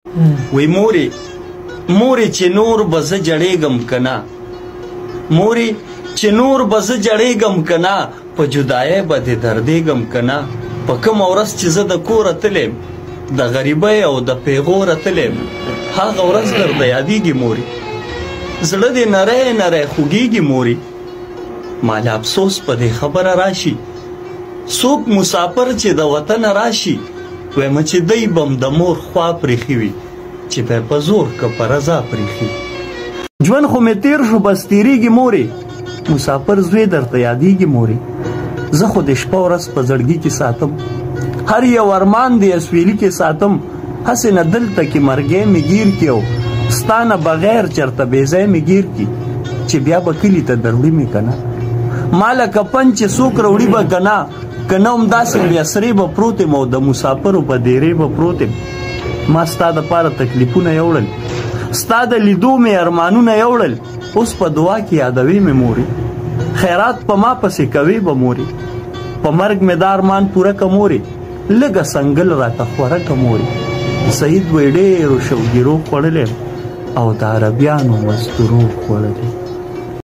وی مورې چې نور به زه جړېږم که نه، مورې چې نور به زه جړېږم که نه، په جدایۍ به دې دردېږم که نه. په کومه ورځ چې زه د کوره تللی یم، د غریبۍ او د پیغوره تللی یم، هغه ورځ درته یادېږي مورې، زړه دې نری نری خوږېږي مورې. ماله افسوس په دې خبره راشي، څوک مسافر چې د وطنه راشي، ویمه چې دی بم د مور خوا پرېښي وي، چې به په زور که په رضا پرېښي. ژوند خو مې تېر شو بس تېرېږي مورې، مسافر زوی درته یادېږي مورې. زه خو د شپه ورځ په زړګي کې ساتم، هر یو ارمان د اسویلي کې ساتم. هسې نه دلته کې مرګی مې ګیر کړي او ستا نه بغیر چېرته بېځای مې ګیر کړي، چې بیا به کلي ته دروړي مې که نه. ما لکه پن چې څوک راوړي به که نه، که نه همداسې بیا سرې به پروت یم او د مسافرو په دیرې به پروت یم. ما ستا دپاره تکلیفونه یوړل، ستا د لیدو مې ارمانونه یوړل، اوس په دعا کې یادوي مې مورې. خیرات په ما پسې کوي به مورې، په مرګ مې دا ارمان پوره که مورې، لږه سنګل راته خوره که مورې. سعید وی ډېرو شوګیرو خوړلی او د عربیانو مزدورو خوړلی.